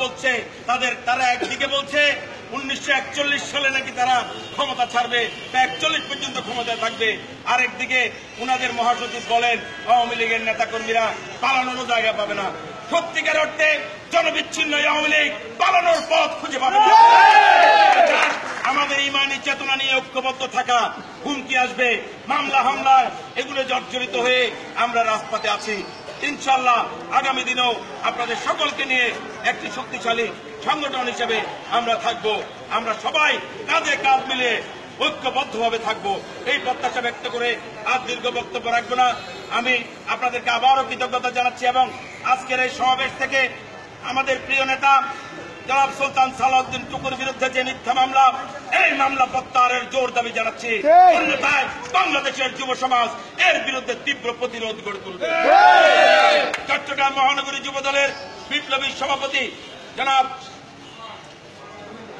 বলছে তারা একদিকে বলছে 1941 সালে নাকি তারা ক্ষমতা ছাড়বে, 41 পর্যন্ত ক্ষমতায় থাকবে, আরেকদিকে উনাদের মহাসচিব বলেন আওয়ামী লীগের নেতাকর্মীরা পালানোরও জায়গা পাবে না। সত্যিকার অর্থে জনবিচ্ছিন্ন আওয়ামী লীগ পালানোর পথ খুঁজে পাবে না। আমাদের ইমানি চেতনা নিয়ে ঐক্যবদ্ধ থাকা, হুমকি আসবে, মামলা হামলা এগুলো জর্জরিত হয়ে আমরা রাজপথে আছি। ইনশাআল্লাহ আগামী দিনেও আপনাদের সকলকে নিয়ে একটি শক্তিশালী সংগঠন হিসেবে আমরা থাকব। আমরা সবাই কাঁধে কাঁধ মিলে ঐক্যবদ্ধভাবে থাকব, এই প্রত্যাশা ব্যক্ত করে আর দীর্ঘ বক্তব্য রাখবো না। আমি আপনাদেরকে আবারও কৃতজ্ঞতা জানাচ্ছি এবং আজকের এই সমাবেশ থেকে আমাদের প্রিয় নেতা জনাব সুলতান সালাউদ্দিন টুকুর বিরুদ্ধে যে মিথ্যা মামলা, এই মামলা প্রত্যাহারের জোর দাবি জানাচ্ছি। অন্যথায় বাংলাদেশের যুব সমাজ এর বিরুদ্ধে তীব্র প্রতিরোধ গড়ে তুলবে। চট্টগ্রাম মহানগরী যুব দলের বিপ্লবী সভাপতি জনাব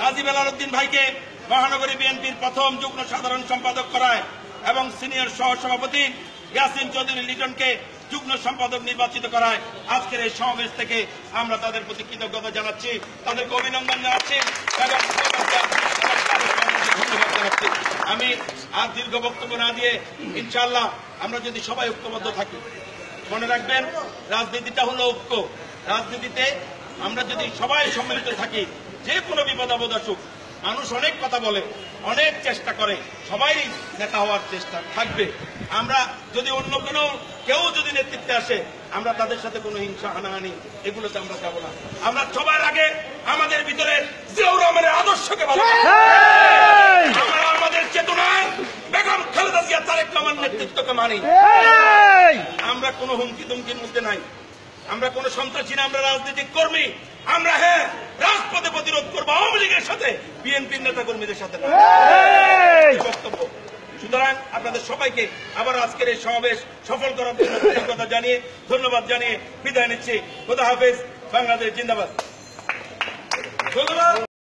কাজী বেলাল উদ্দিন ভাইকে মহানগরী বিএনপির প্রথম যুগ্ম সাধারণ সম্পাদক করায় এবং সিনিয়র সহ সভাপতি ইয়াসিন চৌধুরী লিটনকে যুগ্ম সম্পাদক নির্বাচিত করায় আজকের এই সমাবেশ থেকে আমরা তাদের প্রতি কৃতজ্ঞতা জানাচ্ছি, তাদেরকে অভিনন্দন জানাচ্ছি এবং ধন্যবাদ জানাচ্ছি। আমি আর দীর্ঘ বক্তব্য না দিয়ে ইনশাআল্লাহ আমরা যদি সবাই ঐক্যবদ্ধ থাকি, মনে রাখবেন রাজনীতিটা হলো ঐক্য। রাজনীতিতে আমরা যদি সবাই সম্মিলিত থাকি, যে কোনো বিপদ আপদ আসুক, মানুষ অনেক কথা বলে, অনেক চেষ্টা করে, সবাই নেতা হওয়ার চেষ্টা থাকবে। আমরা যদি অন্য কোনো কেউ যদি নেতৃত্বে আসে, আমরা তাদের সাথে কোনো হিংসা হানাহানি এগুলোতে আমরা যাবো না। আমরা সবার আগে আমাদের ভিতরে জিয়াউর রহমানের আদর্শকে ভালো, আমরা আমাদের চেতনায় বেগম খালেদা জিয়া তারেক রহমানের নেতৃত্বকে মানি। আমরা কোনো হুমকি ধুমকির মধ্যে নাই, আমরা কোন সন্ত্রাসী না, আমরা রাজনৈতিক কর্মী। আমরা রাজপথে প্রতিরোধ করবো আওয়ামী লীগের সাথে, বিএনপির নেতা কর্মীদের সাথে বক্তব্য। সুতরাং আপনাদের সবাইকে আবার আজকের এই সমাবেশ সফল করার জন্য কৃতজ্ঞতা জানিয়ে ধন্যবাদ জানিয়ে বিদায় নিচ্ছি। খোদা হাফেজ। বাংলাদেশ জিন্দাবাদ। ধন্যবাদ।